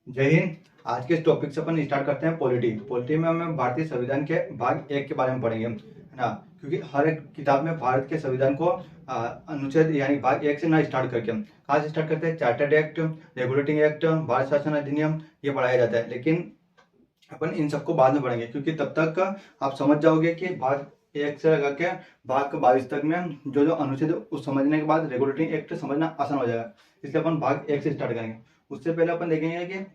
जय हिंद। आज के इस टॉपिक से अपन स्टार्ट करते हैं पॉलिटी। पॉलिटी में हमें भारतीय संविधान के भाग 1 के बारे में पढ़ेंगे, है ना। क्योंकि हर एक किताब में भारत के संविधान को अनुच्छेद यानी भाग 1 से ना स्टार्ट करके कहाँ से स्टार्ट करते हैं, chartered act, regulating act, Bharat शासन अधिनियम, ये पढ़ाया जाता है। लेकिन अपन इन सबको बाद में पढ़ेंगे, क्योंकि तब तक आप समझ जाओगे कि भाग 1 से लगा के भाग 22 तक में जो जो अनुच्छेद उस समझने के बाद रेगुलेटिंग एक्ट समझना आसान हो जाएगा। इसलिए अपन भाग 1 से स्टार्ट करेंगे। उससे पहले अपन देखेंगे कि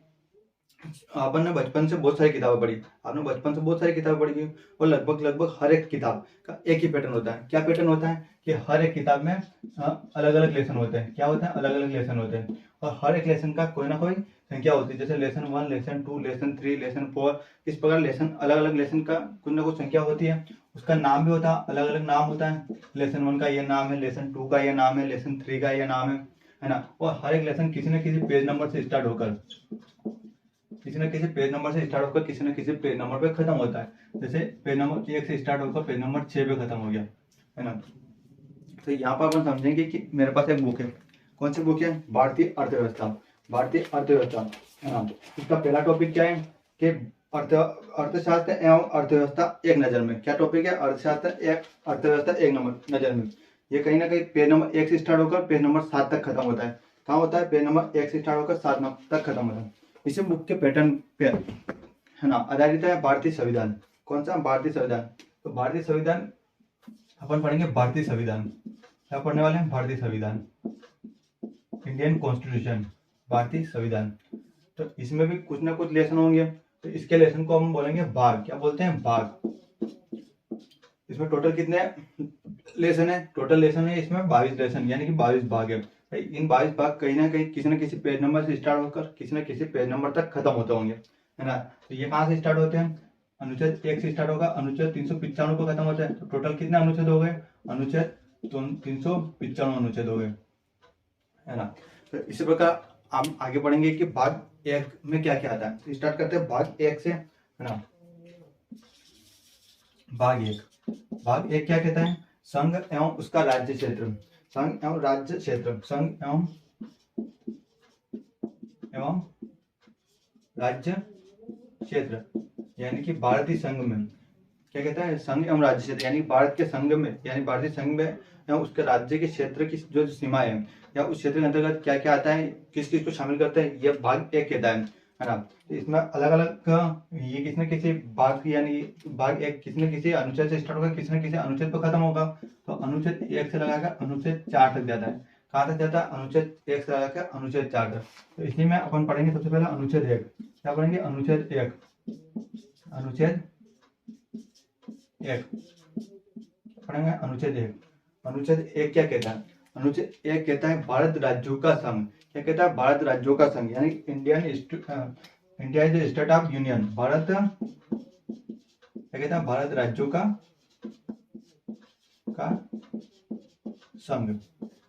अपन ने बचपन से बहुत सारी किताबें पढ़ी। आपने बचपन से बहुत सारी किताबें पढ़ी हुई और लगभग लगभग हर एक किताब का एक ही पैटर्न होता है। क्या पैटर्न होता है कि हर एक किताब में अलग अलग लेसन होते हैं। क्या होता है? अलग अलग लेसन होते हैं। और हर एक लेसन का कोई ना कोई संख्या होती है, जैसे लेसन 1, लेसन 2, लेसन 3, लेसन 4। इस प्रकार लेसन अलग अलग लेसन का कुछ ना कुछ संख्या होती है। उसका नाम भी होता है, अलग अलग नाम होता है। लेसन 1 का ये नाम है, लेसन 2 का ये नाम है, लेसन 3 का ये नाम है ना। और हर एक लेसन किसी न किसी पेज नंबर से स्टार्ट होकर किसी न किसी पेज नंबर से स्टार्ट होकर किसी न किसी पेज नंबर पे खत्म होता है। जैसे पेज नंबर 1 से स्टार्ट होकर पेज नंबर 6 पे खत्म हो गया, है ना। तो यहाँ पर अपन समझेंगे कि मेरे पास एक बुक है। कौन सी बुक है? भारतीय अर्थव्यवस्था। भारतीय अर्थव्यवस्था, है ना। इसका पहला टॉपिक क्या है कि अर्थशास्त्र एवं अर्थव्यवस्था एक नजर में। क्या टॉपिक है? अर्थशास्त्र एक अर्थव्यवस्था एक नंबर नजर में। ये कहीं ना कहीं पेज नंबर 1 से स्टार्ट होकर पेज नंबर 7 तक खत्म होता है। कहाँ होता है? पेज नंबर 1 से स्टार्ट होकर 7 नंबर तक खत्म होता है। इसी बुक के पैटर्न पे, है ना, आधारित है भारतीय संविधान। कौन सा? भारतीय संविधान। तो भारतीय संविधान अपन पढ़ेंगे। भारतीय संविधान क्या पढ़ने वाले हैं? भारतीय संविधान, इंडियन कॉन्स्टिट्यूशन, भारतीय संविधान। तो इसमें भी कुछ ना कुछ लेसन होंगे। तो इसके लेसन को हम बोलेंगे भाग। क्या बोलते हैं? भाग। इसमें टोटल कितने लेसन है? टोटल लेसन है इसमें 22 लेसन, यानी कि 22 भाग है भाई। इन 22 भाग कहीं ना कहीं किसी न किसी पेज नंबर से स्टार्ट होकर किसी न किसी पेज नंबर तक खत्म होते होंगे, है ना। तो ये कहाँ से स्टार्ट होते हैं? अनुच्छेद 1 से स्टार्ट होगा, अनुच्छेद 395 पर खत्म होता है। तो टोटल कितने अनुच्छेद हो गए? अनुच्छेद 395 अनुच्छेद हो गए, है ना। तो इसी प्रकार हम आगे बढ़ेंगे कि भाग 1 में क्या क्या आता है। तो स्टार्ट करते हैं भाग 1 से, है ना। भाग 1। भाग 1 क्या कहता है? संघ एवं उसका राज्य क्षेत्र। संघ एवं राज्य क्षेत्र। संघ एवं राज्य क्षेत्र, यानी कि भारतीय संघ में क्या कहता है? संघ एवं राज्य क्षेत्र, यानी भारत के संघ में, यानी भारतीय संघ में या उसके राज्य के क्षेत्र की जो सीमा है या उस क्षेत्र के अंतर्गत क्या क्या आता है, किस किस को शामिल करता है, यह भाग 1 कहता है ना। तो इसमें अलग अलग ये किसी न किसी भाग, यानी भाग 1 किसी न किसी अनुच्छेद से स्टार्ट होगा, किसी न किसी अनुच्छेद पर खत्म होगा। तो अनुच्छेद 1 से लगाकर अनुच्छेद 4 तक जाता है। कहाँ तक जाता है? अनुच्छेद 1 से लगाकर अनुच्छेद 4 तक। तो इसी में अपन पढ़ेंगे सबसे पहले अनुच्छेद 1। क्या पढ़ेंगे? अनुच्छेद 1। अनुच्छेद 1 पढ़ेंगे। अनुच्छेद 1। अनुच्छेद 1 क्या कहता है? अनुच्छेद 1 कहता है भारत राज्यों का संघ। क्या कहता है? भारत राज्यों का संघ, यानी India is state of union. Bharat क्या कहता है? भारत राज्यों का संघ,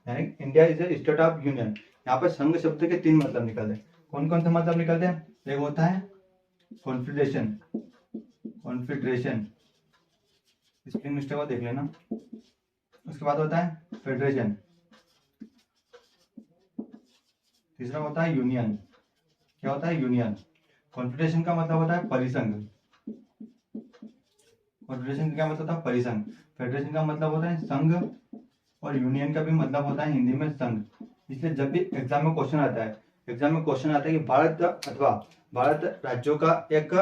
यानी India is a state of union. यहाँ पर संघ शब्द के 3 मतलब निकलते हैं। कौन कौन से मतलब निकलते हैं? एक होता है कॉन्फेडरेशन। कॉन्फेडरेशन, स्पेलिंग मिस्टेक को देख लेना। उसके बाद होता है फेडरेशन। तीसरा होता है यूनियन। क्या होता है? यूनियन। कॉन्फेडरेशन का मतलब होता है परिसंघ। कॉन्फेडरेशन का क्या मतलब होता है? परिसंघ। फेडरेशन का मतलब होता है संघ, और यूनियन का भी मतलब होता है हिंदी में संघ। इसलिए जब भी एग्जाम में क्वेश्चन आता है कि भारत अथवा भारत राज्यों का एक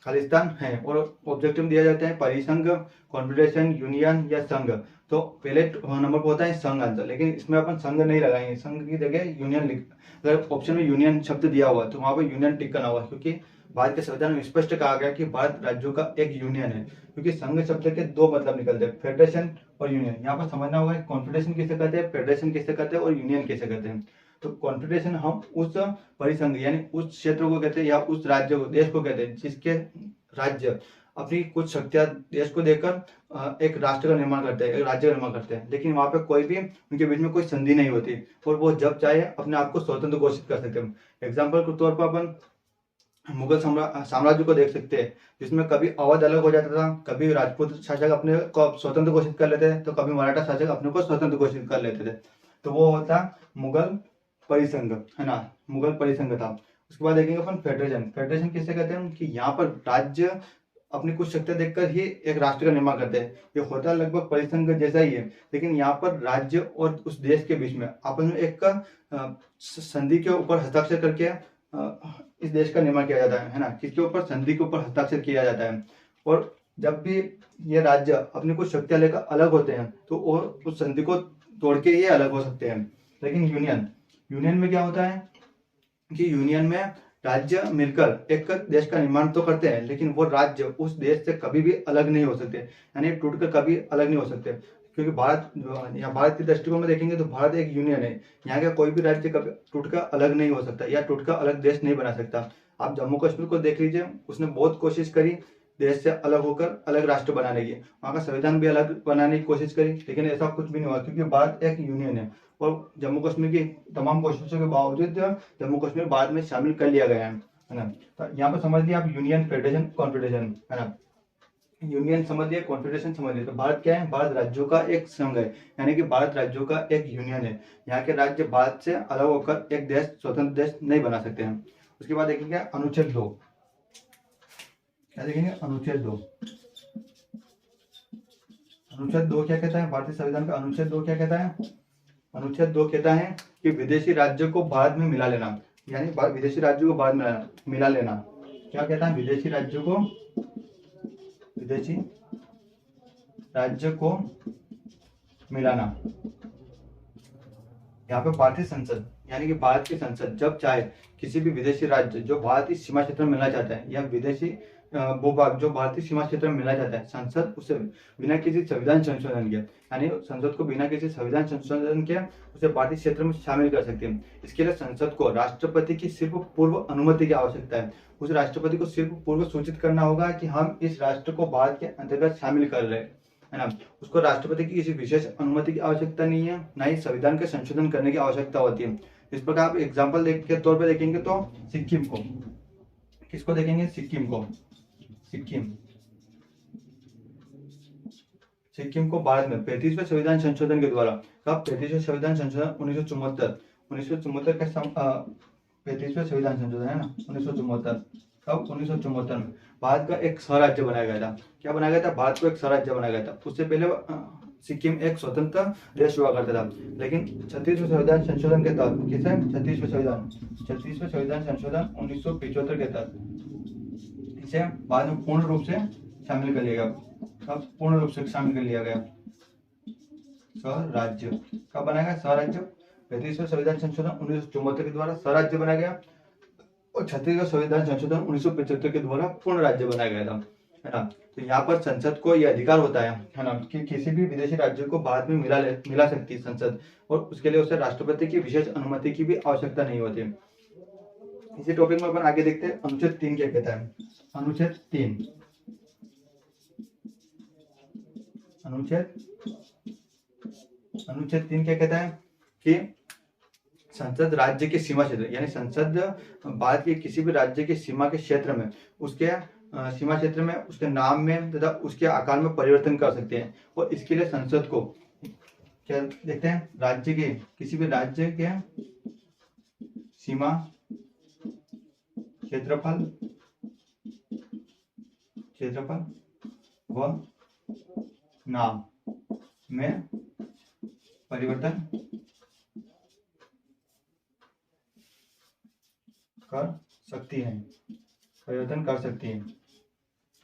खालिस्तान है, और ऑब्जेक्टिव दिया जाता है परिसंघ, कॉन्फेडरेशन, यूनियन या संघ, तो पहले नंबर पर होता है संघ आंसर। लेकिन इसमें अपन संघ नहीं लगाएंगे, संघ की जगह यूनियन लिख। अगर ऑप्शन में यूनियन शब्द दिया हुआ तो वहां पर यूनियन टिक करना होगा, क्योंकि भारत के संविधान में स्पष्ट कहा गया कि भारत राज्यों का एक यूनियन है। क्योंकि संघ शब्द के 2 मतलब निकलते हैं, फेडरेशन और यूनियन। यहाँ पर समझना होगा कॉन्फेडरेशन किसे कहते हैं, फेडरेशन किसे कहते हैं और यूनियन किसे कहते हैं। तो कॉन्फेडरेशन हम उस परिसंघ यानी उस क्षेत्र को कहते हैं, या उस राज्य को, देश को कहते हैं, जिसके राज्य अपनी कुछ शक्तियां देश को देकर एक राष्ट्र का निर्माण करते हैं, एक राज्य का निर्माण करते हैं। लेकिन वहां पे कोई भी उनके बीच में कोई संधि नहीं होती, और वो जब चाहे अपने आप को स्वतंत्र घोषित कर सकते हैं। एग्जाम्पल के तौर पर अपन मुगल साम्राज्य को देख सकते हैं, जिसमें कभी अवध अलग हो जाता था, कभी राजपूत शासक अपने को स्वतंत्र घोषित कर लेते थे, तो कभी मराठा शासक अपने को स्वतंत्र घोषित कर लेते थे। तो वो होता मुगल परिसंघ, है ना। मुगल परिसंघ था। उसके बाद देखेंगे अपन फेडरेशन। फेडरेशन किसे कहते हैं कि यहाँ पर राज्य अपनी कुछ शक्तियां देखकर ही एक राष्ट्र का निर्माण करते हैं। ये होता लगभग परिसंघ जैसा ही है, लेकिन यहाँ पर राज्य और उस देश के बीच में आपस में एक संधि के ऊपर हस्ताक्षर करके इस देश का निर्माण किया जाता है ना, किसके ऊपर, संधि के ऊपर हस्ताक्षर किया जाता है। और जब भी ये राज्य अपनी कुछ शक्तियां लेकर अलग होते हैं तो और उस संधि को तोड़ के ये अलग हो सकते हैं। लेकिन यूनियन में क्या होता है कि यूनियन में राज्य मिलकर एक देश का निर्माण तो करते हैं, लेकिन वो राज्य उस देश से कभी भी अलग नहीं हो सकते, यानी टूटकर कभी अलग नहीं हो सकते। क्योंकि भारत के दृष्टिकोण में देखेंगे तो भारत एक यूनियन है। यहाँ का कोई भी राज्य कभी टूटकर अलग नहीं हो सकता या टूटकर अलग देश नहीं बना सकता। आप जम्मू कश्मीर को देख लीजिए, उसने बहुत कोशिश करी देश से अलग होकर अलग राष्ट्र बनाने की, वहाँ का संविधान भी अलग बनाने की कोशिश करी, लेकिन ऐसा कुछ भी नहीं हुआ क्योंकि भारत एक यूनियन है। और जम्मू कश्मीर की तमाम कोशिशों के बावजूद जम्मू कश्मीर भारत में शामिल कर लिया गया है ना। तो यहाँ पर समझ लिया आप यूनियन, फेडरेशन, कॉन्फेडरेशन, है ना। यूनियन समझ लिया, कॉन्फेडरेशन समझ लिया। तो भारत क्या है, भारत राज्यों का एक संघ है, यानी कि भारत राज्यों का एक यूनियन है। यहाँ के राज्य भारत से अलग होकर एक देश, स्वतंत्र देश नहीं बना सकते हैं। उसके बाद देखेंगे अनुच्छेद 2। क्या देखेंगे, अनुच्छेद 2। अनुच्छेद 2 क्या कहता है, भारतीय संविधान का अनुच्छेद 2 क्या कहता है? अनुच्छेद 2 कहता है कि विदेशी राज्यों को भारत में मिला लेना, यानी विदेशी राज्यों को भारत में मिला लेना। क्या कहता है, विदेशी राज्यों को मिलाना। यहाँ पे भारतीय संसद यानी कि भारत की संसद जब चाहे किसी भी विदेशी राज्य जो भारतीय सीमा क्षेत्र में मिलना चाहता है या विदेशी भूभाग जो भारतीय सीमा क्षेत्र में मिलना चाहता है, संसद उसे बिना किसी संविधान संशोधन के, यानी संसद को बिना किसी संविधान संशोधन के उसे भारतीय क्षेत्र में शामिल कर सकते हैं। इसके लिए संसद को राष्ट्रपति की सिर्फ पूर्व अनुमति की आवश्यकता है। उस राष्ट्रपति को सिर्फ पूर्व सूचित करना होगा कि हम इस राष्ट्र को भारत के अंतर्गत शामिल कर रहे हैं, है ना। उसको राष्ट्रपति की किसी विशेष अनुमति की आवश्यकता नहीं है, ना ही संविधान के संशोधन करने की आवश्यकता होती है। इस प्रकार आप एग्जाम्पल के तौर पर देखेंगे तो सिक्किम को, किसको देखेंगे, सिक्किम को भारत में 35वें संविधान संशोधन के द्वारा, कब, 35वें संविधान संशोधन 1974 के 35वें संविधान संशोधन है ना 1974, कब, 1974 में भारत का एक स्वराज्य बनाया गया था। क्या बनाया गया था, भारत को एक स्वराज्य बनाया गया था। उससे पहले सिक्किम एक स्वतंत्र देश हुआ करता था, लेकिन 36वें संविधान संशोधन के तहत, किसे, 36वें संविधान संशोधन 1975 के तहत इसे बाद में पूर्ण रूप से शामिल कर लिया गया। कब पूर्ण रूप से शामिल कर लिया गया, स्वराज्य कब बनाया गया, स्वराज्य 35वें संविधान संशोधन 1974 के द्वारा स्वराज्य बनाया गया और 36वें संविधान संशोधन 1975 के द्वारा पूर्ण राज्य बनाया गया था, है ना। तो यहाँ पर संसद को यह अधिकार होता है ना, कि किसी भी विदेशी राज्य को भारत में मिला सकती है संसद, और उसके लिए उसे राष्ट्रपति की विशेष अनुमति की भी आवश्यकता नहीं होती। इसी टॉपिक में अपन आगे देखते हैं अनुच्छेद 3 क्या कहता है। अनुच्छेद 3 क्या कहता है कि संसद राज्य के सीमा क्षेत्र, यानी संसद भारत के किसी भी राज्य की सीमा के क्षेत्र में, उसके सीमा क्षेत्र में, उसके नाम में तथा उसके आकार में परिवर्तन कर सकते हैं। और इसके लिए संसद को क्या देखते हैं, राज्य के, किसी भी राज्य के सीमा क्षेत्रफल व नाम में परिवर्तन कर सकती है,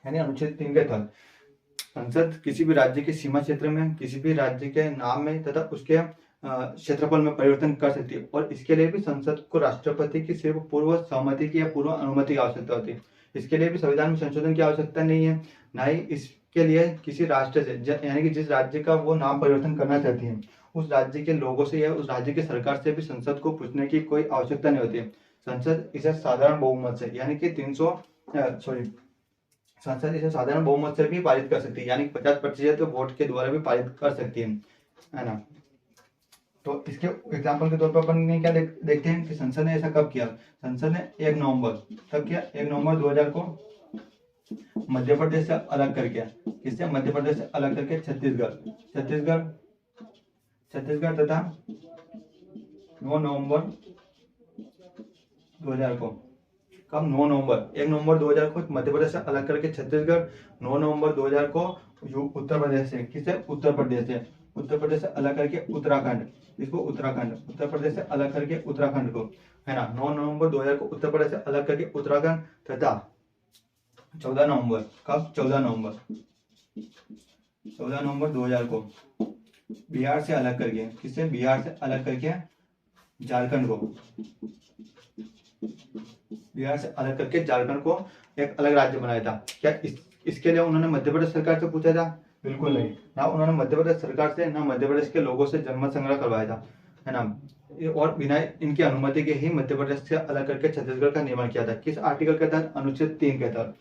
यानी अनुच्छेद 3 के तहत संसद किसी भी राज्य के सीमा क्षेत्र में, किसी भी राज्य के नाम में तथा उसके क्षेत्रफल में परिवर्तन कर सकती है। और इसके लिए भी संसद को राष्ट्रपति की सिर्फ पूर्व सहमति की या पूर्व अनुमति की आवश्यकता होती है। इसके लिए भी संविधान में संशोधन की आवश्यकता नहीं है, ना ही इसके लिए किसी राष्ट्र से, यानी कि जिस राज्य का वो नाम परिवर्तन करना चाहती है उस राज्य के लोगों से या उस राज्य की सरकार से भी संसद को पूछने की कोई आवश्यकता नहीं होती है। संसद इसे साधारण बहुमत से, यानी कि संसद इसे साधारण बहुमत से भी पारित कर सकती है, यानी 50% वोट के द्वारा भी पारित कर सकती है ना। तो इसके एग्जाम्पल के तौर पर अपन क्या देखते हैं कि संसद ने ऐसा कब किया। संसद ने 1 नवंबर 2000 को मध्य प्रदेश से अलग करके, किससे, मध्य प्रदेश से अलग करके छत्तीसगढ़ तथा 9 नवंबर 2000 को कब? 9 नवंबर, 1 नवंबर 2000 को मध्य प्रदेश से अलग करके छत्तीसगढ़, 9 नवंबर 2000 को उत्तर प्रदेश से, किसे? उत्तर प्रदेश से, उत्तर प्रदेश से अलग करके उत्तराखंड, इसको उत्तराखंड, उत्तर प्रदेश से अलग करके उत्तराखंड को, है ना। 9 नवंबर 2000 को उत्तर प्रदेश से अलग करके उत्तराखंड तथा 14 नवंबर, कब? 14 नवंबर, 14 नवंबर 2000 को बिहार से अलग करके, किससे? बिहार से अलग करके झारखंड को, बिहार से अलग करके झारखंड को एक अलग राज्य बनाया था। क्या इसके लिए उन्होंने मध्य प्रदेश सरकार से पूछा था? बिल्कुल नहीं, ना उन्होंने मध्य प्रदेश सरकार से ना मध्य प्रदेश के लोगों से जनमत संग्रह करवाया था, है ना। और बिना इनकी अनुमति के ही मध्य प्रदेश से अलग करके छत्तीसगढ़ का निर्माण किया था। किस आर्टिकल के तहत? अनुच्छेद 3 के तहत।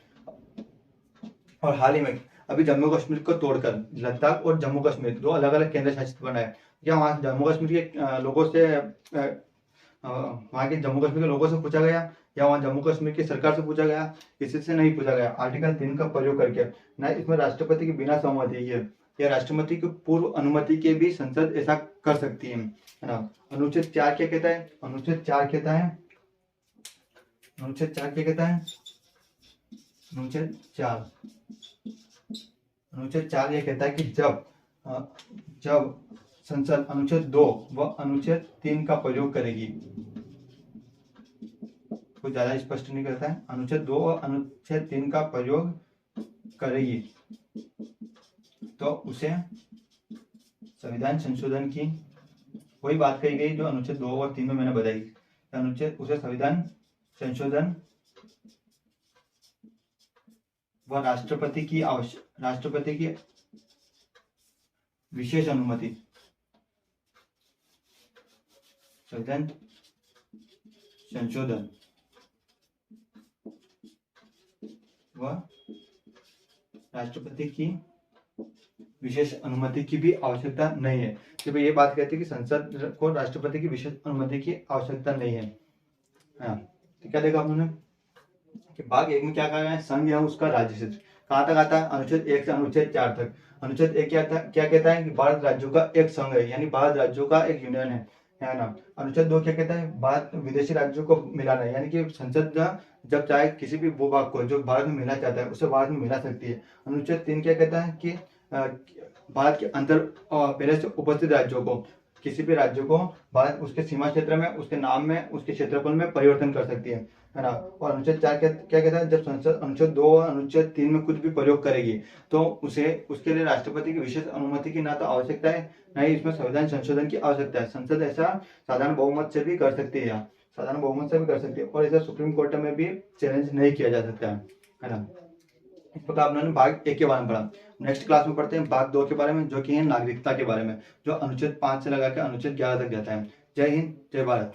और हाल ही में अभी जम्मू कश्मीर को तोड़कर लद्दाख और जम्मू कश्मीर दो अलग अलग केंद्र शासित बनाए। क्या वहां जम्मू कश्मीर के लोगों से वहां के जम्मू कश्मीर के लोगों से पूछा गया या वहां जम्मू कश्मीर की सरकार से पूछा गया? किसी से नहीं पूछा गया। आर्टिकल 3 का प्रयोग करके, ना इसमें राष्ट्रपति की बिना सहमति के या राष्ट्रपति की पूर्व अनुमति के भी संसद ऐसा कर सकती है ना। अनुच्छेद 4 क्या कहता है? अनुच्छेद 4 कहता है, अनुच्छेद 4 क्या कहता है? अनुच्छेद 4, अनुच्छेद 4 ये कहता है कि जब संसद अनुच्छेद 2 व अनुच्छेद 3 का प्रयोग करेगी, कुछ ज्यादा स्पष्ट नहीं करता है, अनुच्छेद 2 और अनुच्छेद 3 का प्रयोग करेगी तो उसे संविधान संशोधन की वही बात कही गई जो अनुच्छेद 2 और 3 में मैंने बताई। अनुच्छेद उसे संविधान संशोधन व राष्ट्रपति की विशेष अनुमति, संविधान संशोधन व राष्ट्रपति की विशेष अनुमति की भी आवश्यकता नहीं है। जब ये बात कहती है कि संसद को राष्ट्रपति की विशेष अनुमति की आवश्यकता नहीं है। हाँ, तो क्या देखा आपने कि भाग 1 में क्या कहा गया है? संघ या उसका राज्य क्षेत्र। कहाँ तक आता है? अनुच्छेद 1 से अनुच्छेद 4 तक। अनुच्छेद 1 क्या कहता है कि भारत राज्यों का एक संघ है, यानी भारत राज्यों का एक यूनियन है ना। अनुच्छेद 2 क्या कहता है? भारत विदेशी राज्यों को मिलाना है, यानी कि संसद जब चाहे किसी भी भूभाग को जो भारत में मिलना चाहता है उसे भारत में मिला सकती है। अनुच्छेद 3 क्या कहता है कि भारत के अंदर पहले से उपस्थित राज्यों को, किसी भी राज्य को भारत उसके सीमा क्षेत्र में, उसके नाम में, उसके क्षेत्रफल में परिवर्तन कर सकती है ना। और अनुच्छेद 4 क्या कहता है? जब संसद अनुच्छेद 2 और अनुच्छेद 3 में कुछ भी प्रयोग करेगी तो उसके लिए राष्ट्रपति की विशेष अनुमति की ना तो आवश्यकता है, ना ही इसमें संविधान संशोधन की आवश्यकता है। संसद ऐसा साधारण बहुमत से भी कर सकती है, साधारण बहुमत से भी कर सकती है, और इसे सुप्रीम कोर्ट में भी चैलेंज नहीं किया जा सकता है ना। इस प्रकार आपने भाग 1 के बारे में पढ़ा। नेक्स्ट क्लास में पढ़ते हैं भाग 2 के बारे में, जो कि है नागरिकता के बारे में, जो अनुच्छेद 5 से लगा के अनुच्छेद 11 तक जाता है। जय हिंद, जय भारत।